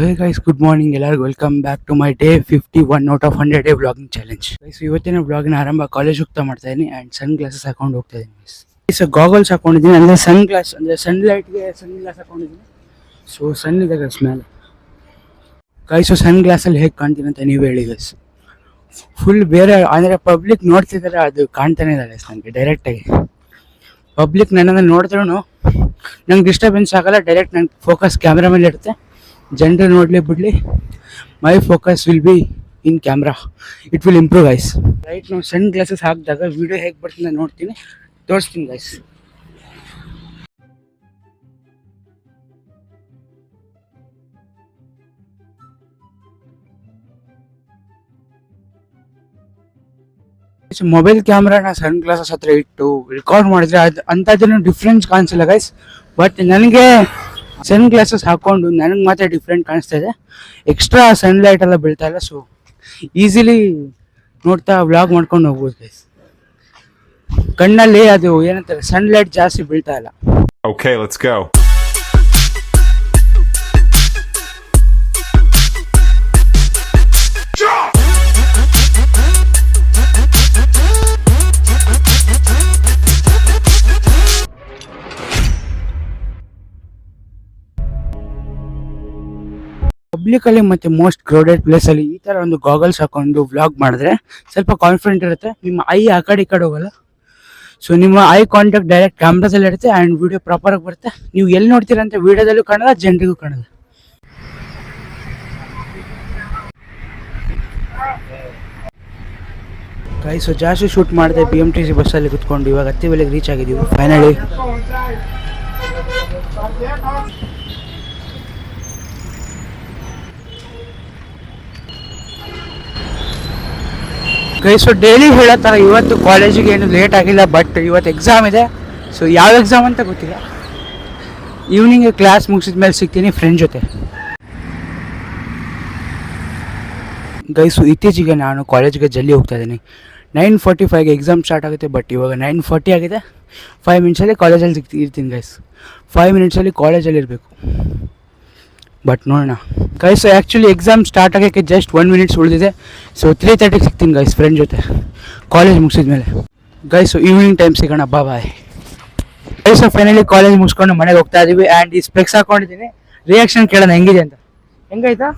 Hey guys, good morning. ಎಲ್ಲರಿಗೂ welcome back to my day 51 out of 100 day vlogging challenge. Guys ಇವತ್ತಿನ ವ್ಲಾಗಿನ ಆರಂಭ college ಹೋಗ್ತಾ ಮಾಡ್ತಾ ಇದ್ದೀನಿ ಆ್ಯಂಡ್ ಸನ್ ಗ್ಲಾಸಸ್ ಹಾಕೊಂಡು ಹೋಗ್ತಾ ಇದ್ದೀನಿ. ಗೈಸ್ ಗಾಗಲ್ಸ್ ಹಾಕೊಂಡಿದ್ದೀನಿ, ಅಂದರೆ ಸನ್ ಗ್ಲಾಸ್, ಅಂದರೆ ಸನ್ ಲೈಟ್ಗೆ ಸನ್ ಗ್ಲಾಸ್ ಹಾಕೊಂಡಿದ್ದೀನಿ. ಸೊ ಸನ್ ಇದೆ ಗೈಸ್ ಮೇಲೆ. ಗೈಸು ಸನ್ ಗ್ಲಾಸಲ್ಲಿ ಹೇಗೆ ಕಾಣ್ತೀನಿ ಅಂತ ನೀವು ಹೇಳಿ ಗೈಸ್. ಫುಲ್ ಬೇರೆ, ಅಂದರೆ ಪಬ್ಲಿಕ್ ನೋಡ್ತಿದ್ದಾರೆ, ಅದು ಕಾಣ್ತಾನೆ ಇಲ್ಲ ಗೈಸ್ ನನಗೆ ಡೈರೆಕ್ಟಾಗಿ. ಪಬ್ಲಿಕ್ ನನ್ನನ್ನು ನೋಡಿದ್ರೂ ನಂಗೆ ಡಿಸ್ಟರ್ಬೆನ್ಸ್ ಆಗಲ್ಲ, ಡೈರೆಕ್ಟ್ ನಂಗೆ ಫೋಕಸ್ ಕ್ಯಾಮ್ರಾ ಮೇಲೆ ಇರುತ್ತೆ. ಜನರು ನೋಡಲಿ ಬಿಡಲಿ, my focus will be in camera. It will improve guys. Right ನಾವು ಸನ್ ಗ್ಲಾಸಸ್ ಹಾಕಿದಾಗ ವಿಡಿಯೋ ಹೇಗೆ ಬರ್ತದೆ ನೋಡ್ತೀನಿ, ತೋರಿಸ್ತೀನಿ ಗೈಸ್. ಮೊಬೈಲ್ ಕ್ಯಾಮ್ರಾನ ಸನ್ ಗ್ಲಾಸಸ್ ಹತ್ರ ಇಟ್ಟು ರೆಕಾರ್ಡ್ ಮಾಡಿದ್ರೆ ಅದು ಅಂಥದ್ದೇನು ಡಿಫ್ರೆನ್ಸ್ ಕಾಣಿಸಿಲ್ಲ ಗೈಸ್. ಬಟ್ ನನಗೆ ಸನ್ ಗ್ಲಾಸಸ್ ಹಾಕೊಂಡು ನನಗೆ ಮಾತ್ರ ಡಿಫ್ರೆಂಟ್ ಕಾಣಿಸ್ತಾ ಇದೆ. ಎಕ್ಸ್ಟ್ರಾ ಸನ್ಲೈಟ್ ಎಲ್ಲ ಬೀಳ್ತಾ ಇಲ್ಲ, ಸೊ ಈಸಿಲಿ ನೋಡ್ತಾ ವ್ಲಾಗ್ ಮಾಡ್ಕೊಂಡು ಹೋಗ್ಬೋದು ಗೈಸ್. ಕಣ್ಣಲ್ಲಿ ಅದು ಏನಂತಾರೆ, ಸನ್ಲೈಟ್ ಜಾಸ್ತಿ ಬೀಳ್ತಾ ಇಲ್ಲ. Okay, let's go. ಪಬ್ಲಿಕಲ್ಲಿ ಮತ್ತು ಮೋಸ್ಟ್ ಕ್ರೌಡೆಡ್ ಪ್ಲೇಸಲ್ಲಿ ಈ ಥರ ಒಂದು ಗಾಗಲ್ಸ್ ಹಾಕೊಂಡು ವ್ಲಾಗ್ ಮಾಡಿದ್ರೆ ಸ್ವಲ್ಪ ಕಾನ್ಫಿಡೆಂಟ್ ಇರುತ್ತೆ. ನಿಮ್ಮ ಐ ಆ ಕಡೆ ಈ ಕಡೆ ಹೋಗಲ್ಲ, ಸೊ ನಿಮ್ಮ ಐ ಕಾಂಟ್ಯಾಕ್ಟ್ ಡೈರೆಕ್ಟ್ ಕ್ಯಾಮ್ರಾದಲ್ಲಿ ಇರುತ್ತೆ ಆ್ಯಂಡ್ ವಿಡಿಯೋ ಪ್ರಾಪರಾಗಿ ಬರುತ್ತೆ. ನೀವು ಎಲ್ಲಿ ನೋಡ್ತೀರಾ ಅಂತ ವಿಡಿಯೋದಲ್ಲೂ ಕಾಣಲ್ಲ, ಜನರಿಗೂ ಕಾಣಲ್ಲ. ಗೈಸ್ ಜಾಸ್ತಿ ಶೂಟ್ ಮಾಡಿದೆ BMTC ಬಸ್ಸಲ್ಲಿ ಕುತ್ಕೊಂಡು. ಇವಾಗ ಹತ್ತಿಬೆಲೆಗೆ ರೀಚ್ ಆಗಿದ್ದೀವಿ ಫೈನಲಿ. ಗೈಸು ಡೈಲಿ ಹೇಳೋ ಥರ ಇವತ್ತು ಕಾಲೇಜಿಗೆ ಏನು ಲೇಟ್ ಆಗಿಲ್ಲ, ಬಟ್ ಇವತ್ತು ಎಕ್ಸಾಮ್ ಇದೆ. ಸೊ ಯಾವ ಎಕ್ಸಾಮ್ ಅಂತ ಗೊತ್ತಿಲ್ಲ. ಈವ್ನಿಂಗ್ ಕ್ಲಾಸ್ ಮುಗಿಸಿದ ಮೇಲೆ ಸಿಗ್ತೀನಿ ಫ್ರೆಂಡ್ ಜೊತೆ. ಗೈಸು ಇತ್ತೀಚೆಗೆ ನಾನು ಕಾಲೇಜ್ಗೆ ಜಲ್ದಿ ಹೋಗ್ತಾ ಇದ್ದೀನಿ. 9:45ಗೆ ಎಕ್ಸಾಮ್ ಸ್ಟಾರ್ಟ್ ಆಗುತ್ತೆ, ಬಟ್ ಇವಾಗ 9:40 ಆಗಿದೆ. 5 ಮಿನಿಟ್ಸಲ್ಲಿ ಕಾಲೇಜಲ್ಲಿ ಇರ್ತೀನಿ ಗೈಸ್. 5 ಮಿನಿಟ್ಸಲ್ಲಿ ಕಾಲೇಜಲ್ಲಿ ಇರಬೇಕು. ಬಟ್ ನೋಡೋಣ ಗೈಸ್. ಆ್ಯಕ್ಚುಲಿ ಎಕ್ಸಾಮ್ ಸ್ಟಾರ್ಟ್ ಆಗೋಕ್ಕೆ ಜಸ್ಟ್ 1 ಮಿನಿಟ್ಸ್ ಉಳಿದಿದೆ. ಸೊ 3:30ಗೆ ಸಿಗ್ತೀನಿ ಗೈಸ್ ಫ್ರೆಂಡ್ ಜೊತೆ ಕಾಲೇಜ್ ಮುಗಿಸಿದ ಮೇಲೆ. ಗೈಸು ಈವ್ನಿಂಗ್ ಟೈಮ್ ಸಿಗೋಣ, ಬಾಯ್. ಗೈಸು ಫೈನಲಿ ಕಾಲೇಜ್ ಮುಗಿಸ್ಕೊಂಡು ಮನೆಗೆ ಹೋಗ್ತಾ ಇದೀವಿ ಆ್ಯಂಡ್ ಈ ಸ್ಪೆಕ್ಸ್ ಹಾಕೊಂಡಿದ್ದೀನಿ. ರಿಯಾಕ್ಷನ್ ಕೇಳೋಣ ಹೆಂಗಿದೆ ಅಂತ. ಹೆಂಗಾಯ್ತಾ?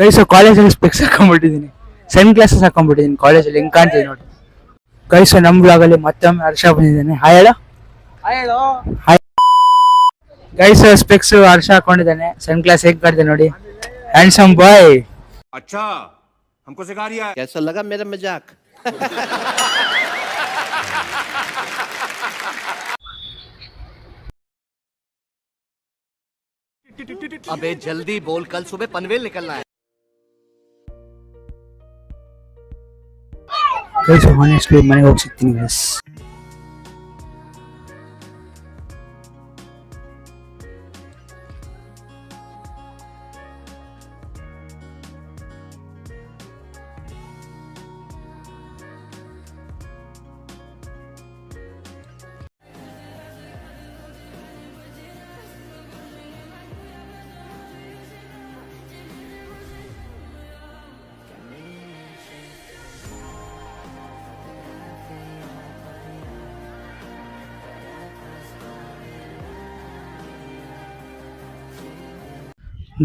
ಗೈಸು ಕಾಲೇಜಲ್ಲಿ ಸ್ಪೆಕ್ಸ್ ಹಾಕೊಂಡ್ಬಿಟ್ಟಿದ್ದೀನಿ, ಸನ್ ಗ್ಲಾಸಸ್ ಹಾಕೊಂಡ್ಬಿಟ್ಟಿದ್ದೀನಿ ಕಾಲೇಜಲ್ಲಿ. ಹೆಂಗೆ ಕಾಣ್ತಿದೆ ನೋಡಿ ಗೈಸು. ನಮ್ಮ ಬ್ಲಾಗಲ್ಲಿ ಮತ್ತೊಮ್ಮೆ ಹರ್ಷ ಬಂದಿದ್ದಾನೆ. ಹಾಯ್ ಹೇಳ. ಗೈಸ್ ಸ್ಪೆಕ್ಸ್ ಹರ್ಷ ಹಾಕೊಂಡಿದ್ದಾನೆ, ಸನ್ ಗ್ಲಾಸ್ ಹೇಗೆ ಕಾಣ್ತಿದೆ ನೋಡಿ. ಹ್ಯಾಂಡ್ಸಮ್ ಬಾಯ್. अच्छा, हमको सिखा रिया है. कैसा लगा मेरा मजाक? अबे जल्दी बोल, कल सुबह पनवेल निकलना है. ಗೈಸ್ ಹಾನೆಸ್ಟ್ಲಿ ಮನೆಗೆ ಹೋಗಿ ಸಿಗ್ತೀನಿ ಗೈಸ್.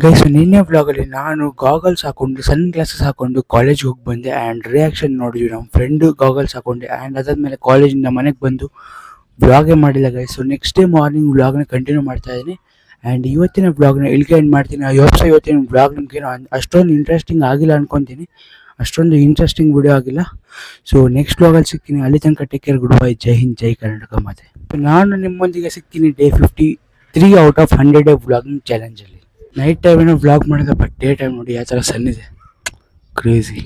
ಗೈಸ್ ನಿನ್ನೆ ವ್ಲಾಗಲ್ಲಿ ನಾನು ಗಾಗಲ್ಸ್ ಹಾಕೊಂಡು ಸನ್ ಗ್ಲಾಸಸ್ ಹಾಕೊಂಡು ಕಾಲೇಜ್ಗೆ ಹೋಗಿ ಬಂದೆ ಆ್ಯಂಡ್ ರಿಯಾಕ್ಷನ್ ನೋಡಿದ್ವಿ ನಮ್ಮ ಫ್ರೆಂಡು ಗಾಗಲ್ಸ್ ಹಾಕೊಂಡೆ. ಆ್ಯಂಡ್ ಅದಾದಮೇಲೆ ಕಾಲೇಜಿಂದ ಮನೆಗೆ ಬಂದು ವ್ಲಾಗೇ ಮಾಡಿಲ್ಲ guys. So next day morning ವ್ಲಾಗ್ನ ಕಂಟಿನ್ಯೂ ಮಾಡ್ತಾ ಇದ್ದೀನಿ ಆ್ಯಂಡ್ ಇವತ್ತಿನ ವ್ಲಾಗ್ನ ಇಲ್ಲಿಗೆ ಎಂಡ್ ಮಾಡ್ತೀನಿ. ಇವತ್ತಿನ ವ್ಲಾಗ್ ನಿಮಗೇನು ಅಷ್ಟೊಂದು ಇಂಟ್ರೆಸ್ಟಿಂಗ್ ಆಗಿಲ್ಲ ಅನ್ಕೊತೀನಿ, ಅಷ್ಟೊಂದು ಇಂಟ್ರೆಸ್ಟಿಂಗ್ ವಿಡಿಯೋ ಆಗಿಲ್ಲ. ಸೊ ನೆಕ್ಸ್ಟ್ ವ್ಲಾಗಲ್ಲಿ ಸಿಗ್ತೀನಿ. ಅಲ್ಲಿ ತನಕ ಟೇಕ್ ಕೇರ್, ಗುಡ್ ಬೈ, ಜೈ ಹಿಂದ್, ಜೈ ಕರ್ನಾಟಕ. ಮತ್ತೆ ನಾನು ನಿಮ್ಮೊಂದಿಗೆ ಸಿಗ್ತೀನಿ day 53 out of 100 day vlogging ಚಾಲೆಂಜಲ್ಲಿ. ನೈಟ್ ಟೈಮ್ ಏನೋ ವ್ಲಾಗ್ ಮಾಡಿದೆ, ಬಟ್ ಡೇ ಟೈಮ್ ನೋಡಿ ಯಾವ ಥರ ಸನ್ ಇದೆ, ಕ್ರೇಜಿ.